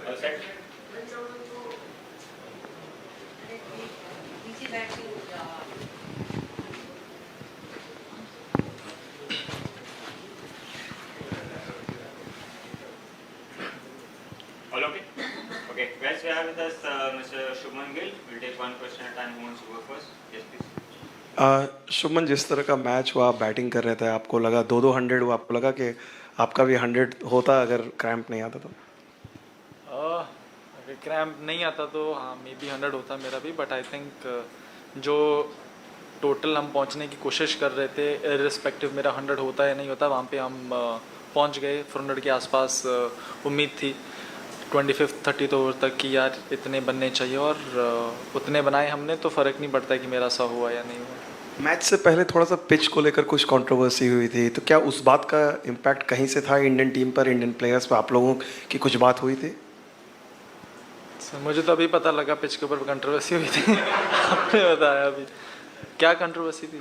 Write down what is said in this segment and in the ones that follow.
All set? All okay? Okay, guys, we have with us Mr. Shubman Gill. We'll take one question at a time. Who wants to go first? Yes, please. Shubman, जिस तरह का match हुआ, आप batting कर रहे थे, आपको लगा 200 हुआ, आपको लगा कि आपका भी 100 होता अगर क्रैम्प नहीं आता तो? अगर क्रैम्प नहीं आता तो हाँ मे बी 100 होता मेरा भी, बट आई थिंक जो टोटल हम पहुंचने की कोशिश कर रहे थे, इररिस्पेक्टिव मेरा 100 होता या नहीं होता, वहाँ पे हम पहुंच गए। 400 के आसपास उम्मीद थी 25th 30th ओवर तक कि यार इतने बनने चाहिए, और उतने बनाए हमने, तो फ़र्क नहीं पड़ता कि मेरा 100 हुआ या नहीं हुआ। मैच से पहले थोड़ा सा पिच को लेकर कुछ कंट्रोवर्सी हुई थी, तो क्या उस बात का इम्पैक्ट कहीं से था इंडियन टीम पर, इंडियन प्लेयर्स पर, आप लोगों की कुछ बात हुई थी? मुझे तो अभी पता लगा पिच के ऊपर कंट्रोवर्सी हुई थी। आपने बताया अभी क्या कंट्रोवर्सी थी?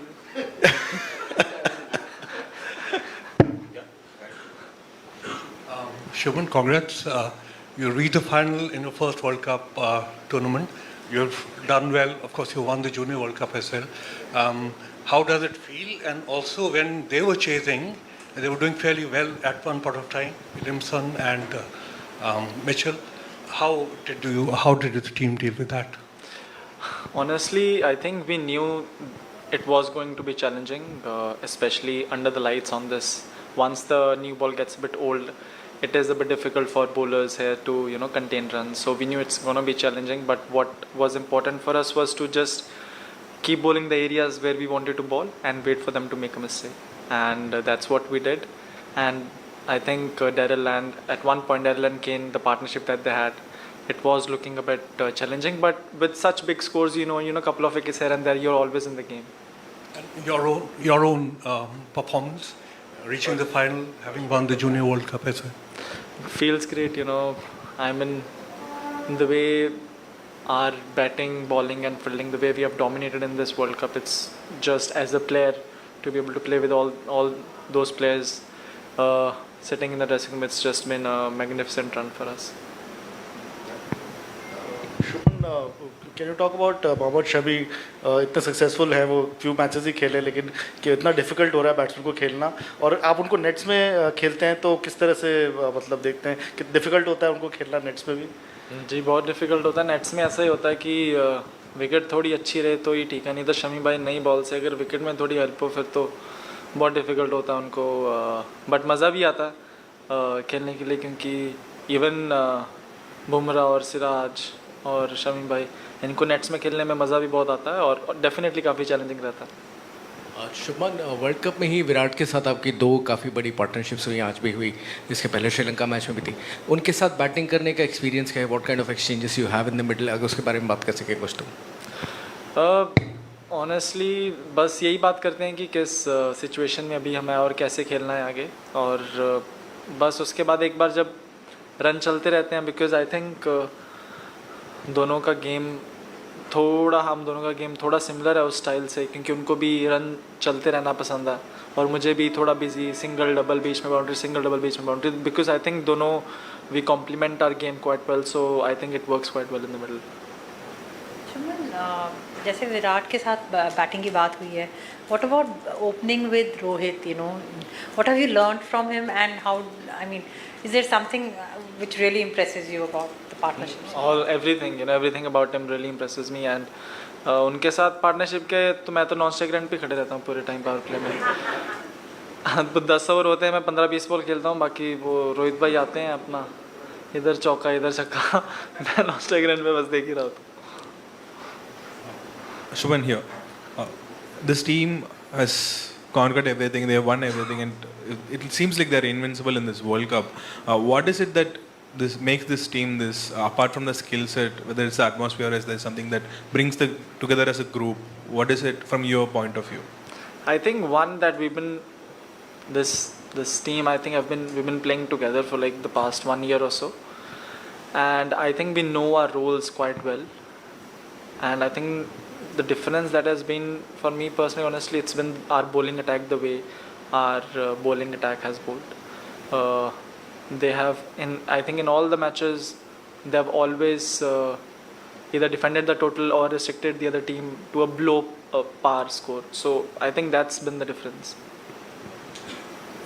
Shubman, congrats. You reached the final in your first World Cup tournament. You've done well. Of course, you won the Junior World Cup as well. How does it feel? And also, when they were chasing, they were doing fairly well at one point of time, Williamson and Mitchell. How did the team deal with that? Honestly, I think we knew it was going to be challenging, especially under the lights on this. Once the new ball gets a bit old, it is a bit difficult for bowlers here to contain runs. So we knew it's going to be challenging. But what was important for us was to just keep bowling the areas where we wanted to bowl and wait for them to make a mistake. And that's what we did. And I think Daryl and Kane, the partnership that they had, it was looking a bit challenging. But with such big scores, a couple of wickets here and there, you're always in the game. And your own performance, reaching the final, having won the Junior World Cup as well. Feels great, I'm in the way our batting, bowling and fielding, the way we have dominated in this World Cup. It's just as a player to be able to play with all those players sitting in the dressing room. It's just been a magnificent run for us. Shubman, can you talk about Mohammed Shami? इतने successful है वो, few matches ही खेले, लेकिन कि इतना difficult हो रहा है बैट्समैन को खेलना, और आप उनको नेट्स में खेलते हैं तो किस तरह से मतलब देखते हैं कि डिफिकल्ट होता है उनको खेलना नेट्स में भी? जी बहुत डिफिकल्ट होता है। नेट्स में ऐसा ही होता है कि विकेट थोड़ी अच्छी रहे तो ही ठीक है, नहीं तो शमी भाई नई बॉल से अगर विकेट में थोड़ी हेल्प हो फिर तो बहुत डिफिकल्ट होता है उनको। बट मज़ा भी आता है खेलने के लिए, क्योंकि इवन बुमराह और सिराज और शमी भाई, इनको नेट्स में खेलने में मज़ा भी बहुत आता है और डेफिनेटली काफ़ी चैलेंजिंग रहता है। शुभमन, वर्ल्ड कप में ही विराट के साथ आपकी 2 काफ़ी बड़ी पार्टनरशिप्स हुई, आज भी हुई, इसके पहले श्रीलंका मैच में भी थी। उनके साथ बैटिंग करने का एक्सपीरियंस क्या है? What kind of exchanges you have in the middle, अगर उसके बारे में बात कर सके कुछ तो। ऑनेस्टली बस यही बात करते हैं कि किस सिचुएशन में अभी हमें और कैसे खेलना है आगे, और बस उसके बाद एक बार जब रन चलते रहते हैं, बिकॉज आई थिंक हम दोनों का गेम थोड़ा सिमिलर है उस स्टाइल से, क्योंकि उनको भी रन चलते रहना पसंद है और मुझे भी थोड़ा बिजी, सिंगल डबल बीच में बाउंड्री, बिकॉज आई थिंक दोनों we complement our game quite well, so I think it works quite well in the middle. जैसे विराट के साथ बैटिंग की बात हुई है, what about opening with Rohit? What have you learned from him and how, I mean, is there something which really impresses you about the partnership? Everything about him really impresses me, and उनके साथ partnership के तो मैं तो non strike run पे खड़े रहता हूँ पूरे टाइम पावर प्ले में। 10 ओवर होते हैं, मैं 15-20 बॉल खेलता हूँ, बाकी वो रोहित भाई आते हैं अपना इधर चौका इधर छक्का, मैं नॉन स्ट्राइक रन पे बस देख ही रहा होता हूँ। Shubman here. This team has conquered everything. They have won everything, and it seems like they're invincible in this World Cup. What is it that makes this team this? Apart from the skill set, whether it's the atmosphere, or is there something that brings together as a group? What is it from your point of view? I think one that we've been this team. I think we've been playing together for like the past 1 year or so, and I think we know our roles quite well, and I think the difference that has been for me personally, honestly, it's been our bowling attack, the way our bowling attack has bowled. They have, I think in all the matches they've always either defended the total or restricted the other team to a below par score. So I think that's been the difference.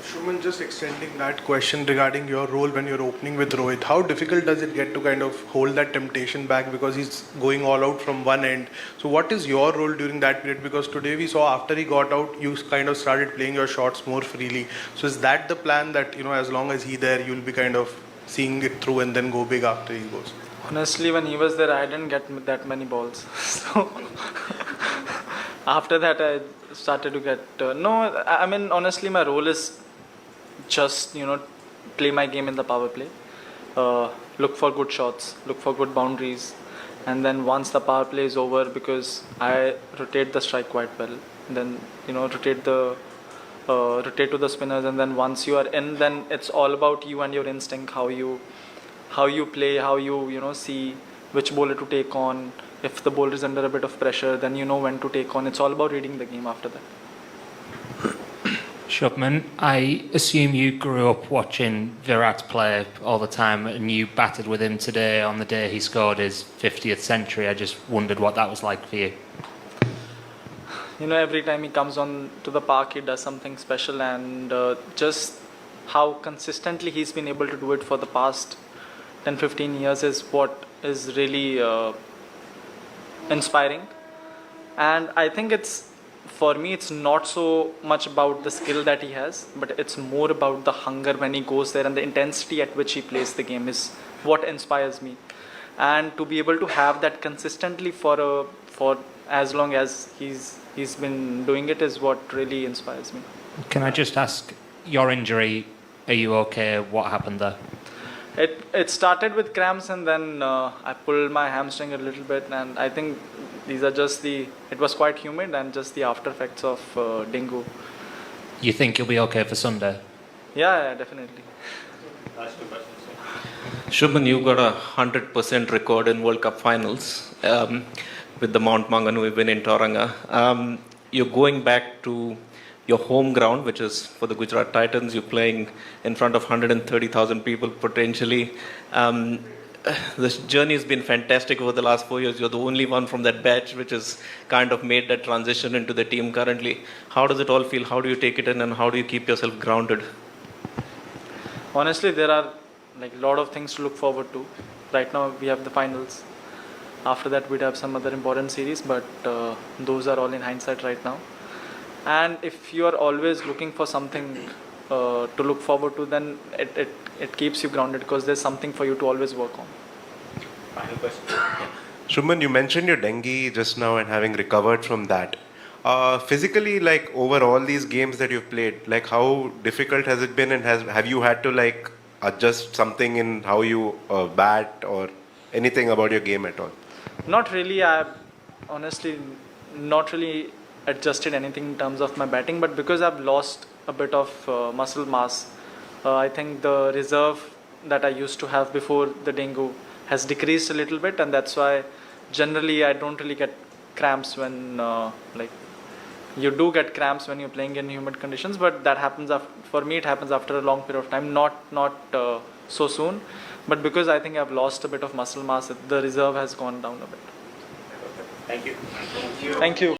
Shubman, just extending that question regarding your role when you're opening with Rohit, how difficult does it get to kind of hold that temptation back because he's going all out from one end? So what is your role during that period? Because today we saw after he got out, you kind of started playing your shots more freely. So is that the plan that, as long as he's there, you'll be kind of seeing it through and then go big after he goes? Honestly, when he was there, I didn't get that many balls. So after that, I started to get no. I mean, honestly, my role is just play my game in the power play, look for good shots, look for good boundaries, and then once the power play is over, because I rotate the strike quite well, then rotate to the spinners, and then once you are in, then it's all about you and your instinct, how you play, how you see which bowler to take on. If the bowler is under a bit of pressure, then you know when to take on. It's all about reading the game after that. Shubman, I assume you grew up watching Virat play all the time and you batted with him today on the day he scored his 50th century. I just wondered what that was like for you. Every time he comes on to the park, he does something special, and just how consistently he's been able to do it for the past 10-15 years is what is really inspiring. And I think for me, it's not so much about the skill that he has, but it's more about the hunger when he goes there, and the intensity at which he plays the game is what inspires me. And to be able to have that consistently for as long as he's been doing it is what really inspires me. Can I just ask, your injury, are you okay? What happened there? It started with cramps, and then I pulled my hamstring a little bit, and I think these are just it was quite humid and just the after effects of dengue. You think you'll be okay for Sunday? Yeah, definitely. Last two questions. Shubman, you got 100% record in World Cup finals with the Mount Maunganui win in Tauranga. You're going back to your home ground, which is for the Gujarat Titans. You're playing in front of 130,000 people potentially. This journey has been fantastic over the last 4 years. You're the only one from that batch which has kind of made that transition into the team currently. How does it all feel? How do you take it in, and how do you keep yourself grounded? Honestly, there are a lot of things to look forward to. Right now, we have the finals. After that, we'd have some other important series, but those are all in hindsight right now. And if you are always looking for something to look forward to, then it keeps you grounded, because there's something for you to always work on. Final question. Shubman, you mentioned your dengue just now and having recovered from that. Physically, over all these games that you've played, how difficult has it been, and have you had to adjust something in how you bat or anything about your game at all? Not really. I honestly not really adjusted anything in terms of my batting, but because I've lost a bit of muscle mass, I think the reserve that I used to have before the dengue has decreased a little bit, and that's why generally I don't really get cramps when you do get cramps when you're playing in humid conditions, but that happens for me it happens after a long period of time, not so soon, but because I think I've lost a bit of muscle mass, the reserve has gone down a bit. Thank you. Thank you.